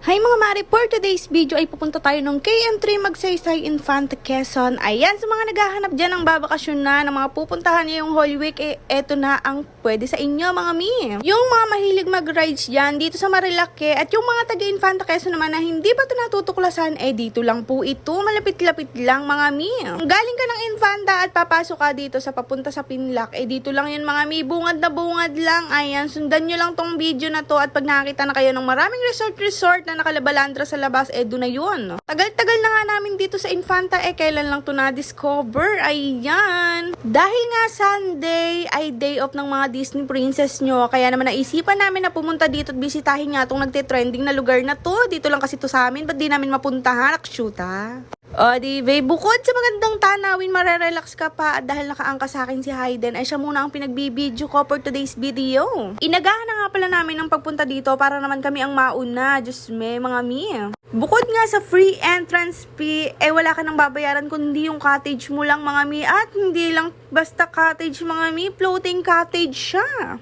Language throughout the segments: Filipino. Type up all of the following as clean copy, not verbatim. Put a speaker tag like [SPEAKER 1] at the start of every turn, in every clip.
[SPEAKER 1] Hi mga mare, for today's video ay pupunta tayo ng KM3 Magsaysay Infanta Quezon. Ayan, sa mga naghahanap dyan ng babakasyon na, ng mga pupuntahan ngayong Holy Week, eto na ang pwede sa inyo mga mi. Yung mga mahilig mag-rides dyan dito sa Marilake at yung mga taga Infanta Quezon naman na hindi pa ito natutuklasan, dito lang po ito, malapit-lapit lang mga mi. Galing ka ng Infanta at papasok ka dito sa papunta sa Pinlac, dito lang yun mga mi, bungad na bungad lang. Ayan, sundan nyo lang tong video na to at pag nakita na kayo ng maraming resort na nakalabalandra sa labas, doon na yun. Tagal-tagal na nga namin dito sa Infanta, kailan lang to na-discover. Ayan. Dahil nga Sunday ay day off ng mga Disney princess nyo, kaya naman naisipan namin na pumunta dito at bisitahin nga itong nagte-trending na lugar na to. Dito lang kasi to sa amin, ba't di namin mapuntahan? Akshuta. O di, babe, bukod sa magandang tanawin, marerelax ka pa at dahil nakaangka sa akin si Hayden, ay siya muna ang pinagbibideo ko for today's video. Inagahan na nga pala namin ang pagpunta dito para naman kami ang mauna. Diyos me, mga mi. Bukod nga sa free entrance fee, wala ka nang babayaran kundi yung cottage mo lang mga mi. At hindi lang basta cottage mga mi, floating cottage siya.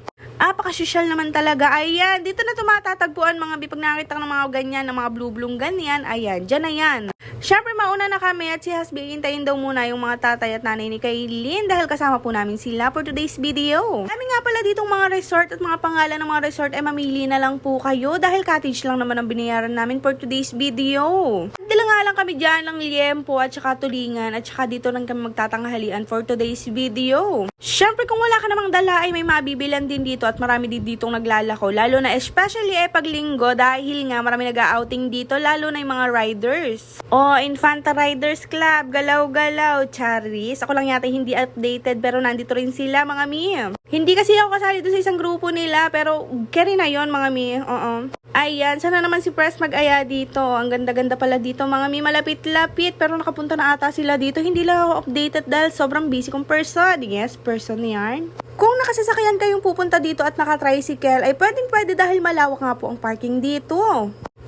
[SPEAKER 1] Pakasosyal naman talaga. Ayan, dito na tumatatagpuan mga bi. Pag nakita ng mga ganyan, ng mga blue-blue ganyan, ayan, dyan na yan. Siyempre, mauna na kami at si Hasbi, hintayin daw muna yung mga tatay at nanay ni Kaylin dahil kasama po namin sila for today's video. Kami nga pala ditong mga resort at mga pangalan ng mga resort mamili na lang po kayo dahil cottage lang naman ang binayaran namin for today's video. Dala nga lang kami dyan ng liempo at saka tulingan at saka dito lang kami magtatanghalian for today's video. Siyempre, kung wala ka namang dala ay may mabibilan din dito at marami din ditong naglalako. Lalo na especially pag linggo dahil nga marami nag-outing dito lalo na yung mga riders. Infanta Riders Club, galaw-galaw, Charis. Ako lang yata hindi updated pero nandito rin sila mga mi. Hindi kasi ako kasali dito sa isang grupo nila pero carry na yon mga mi. Ayan, sana naman si Press mag-aya dito. Ang ganda-ganda pala dito mga mi, malapit-lapit pero nakapunta na ata sila dito. Hindi lang ako updated dahil sobrang busy kong person. Yes, person yan. Kung nakasasakyan kayong pupunta dito at naka-tricycle, ay pwedeng-pwede dahil malawak nga po ang parking dito.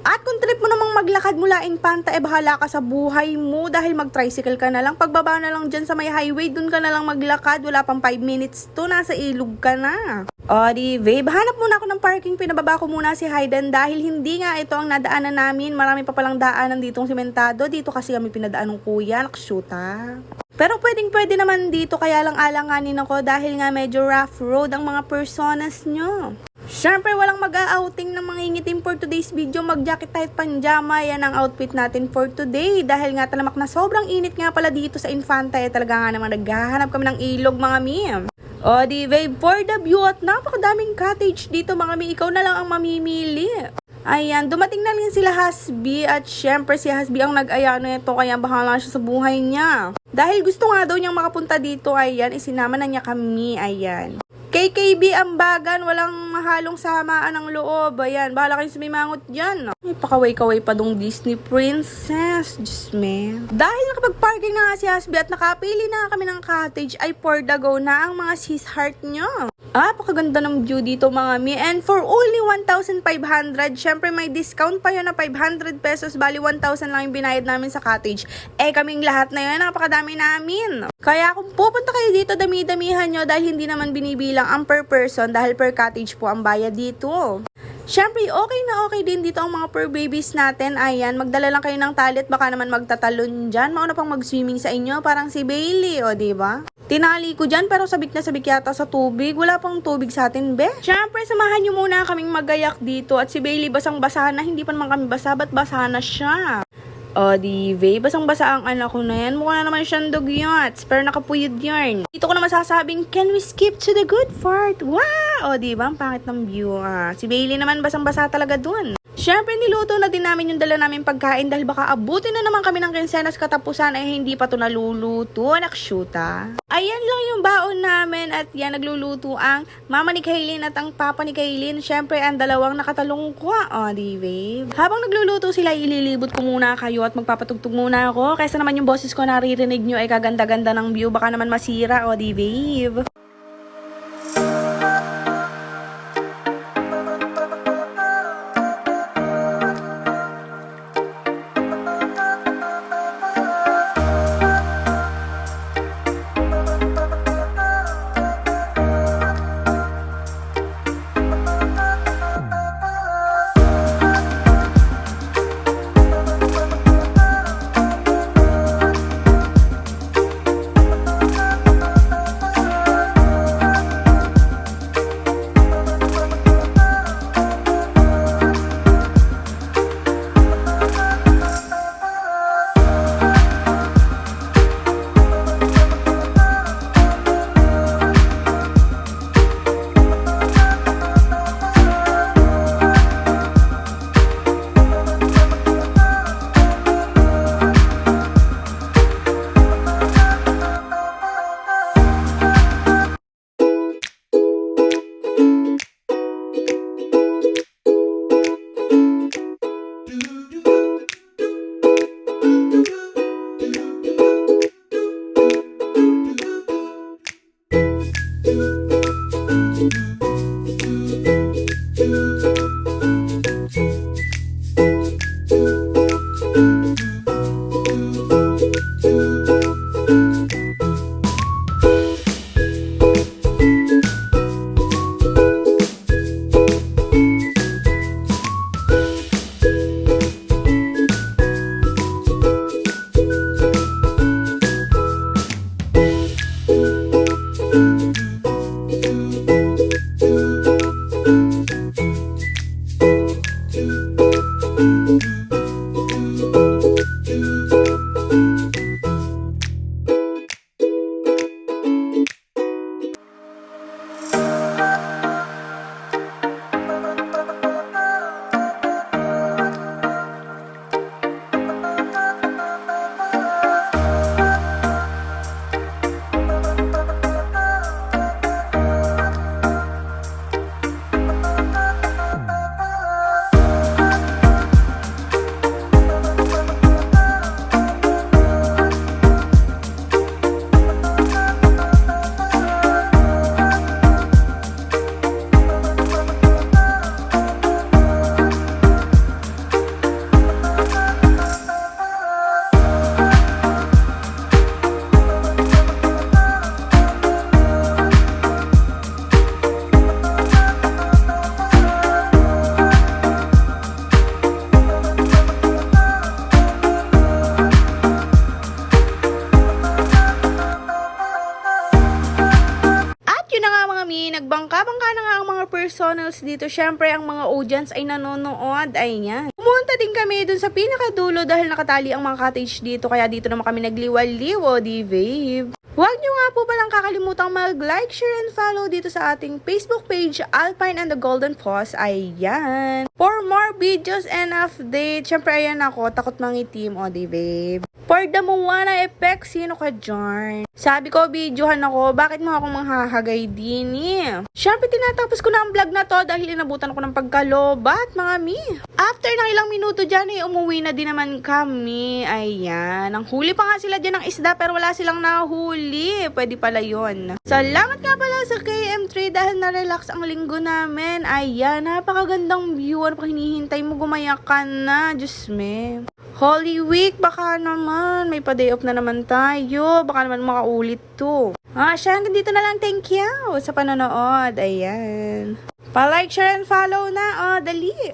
[SPEAKER 1] At kung trip mo namang maglakad mula Infanta, bahala ka sa buhay mo dahil mag-tricycle ka na lang. Pagbaba na lang dyan sa may highway, dun ka na lang maglakad. Wala pang 5 minutes to, nasa ilog ka na. Di, babe, hanap muna ako ng parking. Pinababa ko muna si Hayden dahil hindi nga ito ang nadaanan namin. Marami pa palang daanan ditong simentado. Dito kasi kami pinadaan ng kuya, nakshuta. Pero pwedeng-pwede naman dito, kaya lang alanganin ako dahil nga medyo rough road ang mga personas nyo. Siyempre, walang mag-a-outing ng mga ingitim for today's video. Mag-jacket tight panjama, yan ang outfit natin for today. Dahil nga talamak na sobrang init nga pala dito sa Infanta, talaga nga naman naghahanap kami ng ilog mga miem. Di, babe, for the view at napakadaming cottage dito mga mi, ikaw na lang ang mamimili. Ayan, dumating na rin sila Hasbi at syempre si Hasbi ang nag-aya nito kaya bahala siya sa buhay niya. Dahil gusto nga daw niyang makapunta dito, ayan, isinama na niya kami, ayan. KKB Ambagan, walang mahalong samaan ng loob. Ayan, bahala kayo sa may mangot dyan. May pakaway-kaway pa dong Disney princess. Diyos me. Dahil nakapag-parking na nga si Hasbi at nakapili na kami ng cottage, ay for the go na ang mga sis heart nyo. Pakaganda ng view dito mga mi. And for only 1,500, syempre may discount pa yun na 500 pesos. Bali 1,000 lang yung binayad namin sa cottage. Kaming lahat na yun, napakadami namin. Kaya kung pupunta kayo dito, dami-damihan nyo dahil hindi naman binibilang ang per person dahil per cottage po ang bayad dito. Siyempre, okay na okay din dito ang mga per babies natin. Ayan, magdala lang kayo ng tali at baka naman magtatalon dyan. Mauna pang mag-swimming sa inyo, parang si Bailey, diba? Tinali ko dyan pero sabik na sabik yata sa tubig. Wala pang tubig sa atin, be. Siyempre, samahan nyo muna kaming magayak dito at si Bailey basang-basa na. Hindi pa naman kami basa, ba't basa na siya? Di, babe, basang-basa ang anak ko na yan. Mukha na naman siyang dugyats, pero nakapuyod yarn. Dito ko na masasabing, can we skip to the good part? Wow! Diba? Ang pangit ng view. Si Bailey naman basang-basa talaga dun. Siyempre, niluto na din namin yung dala namin pagkain dahil baka abutin na naman kami ng kinsenas katapusan hindi pa to naluluto. Nakshuta. Ayan lang yung baon namin at yan, nagluluto ang mama ni Kaylin at ang papa ni Kaylin. Siyempre, ang dalawang nakatalungkwa. Di, babe? Habang nagluluto sila, ililibot ko muna kayo at magpapatugtog muna ako. Kaysa naman yung boses ko naririnig nyo ay kaganda-ganda ng view. Baka naman masira. Di, babe? personals dito. Syempre, ang mga audience ay nanonood. Ayan. Pumunta din kami dun sa pinakadulo dahil nakatali ang mga cottage dito. Kaya dito naman kami nagliwaliw, di babe? Huwag nyo nga po palang kakalimutang mag-like, share, and follow dito sa ating Facebook page, Alpine and the Golden Foss. Ayan. For more videos and updates, syempre ayan ako, takot mangitim, di babe? For the Moana effect, sino ka dyan? Sabi ko, videohan ako, bakit mo akong manghahagay din Syempre, tinatapos ko na ang vlog na to dahil inabutan ko ng pagkalobat, mga mi. After ng ilang minuto dyan, umuwi na din naman kami. Ayan. Ang huli pa nga sila dyan ng isda pero wala silang nahuli. Pwede pala yun. Salamat nga pala sa KM3 dahil na-relax ang linggo namin. Ayan, napakagandang view. Ano pa hinihintay mo? Gumaya ka na. Diyos me. Holy Week, baka naman. May pa-day off na naman tayo. Baka naman makaulit to. Siya, hanggang dito na lang. Thank you sa panonood. Ayan. Pa-like, share, and follow na. Dali.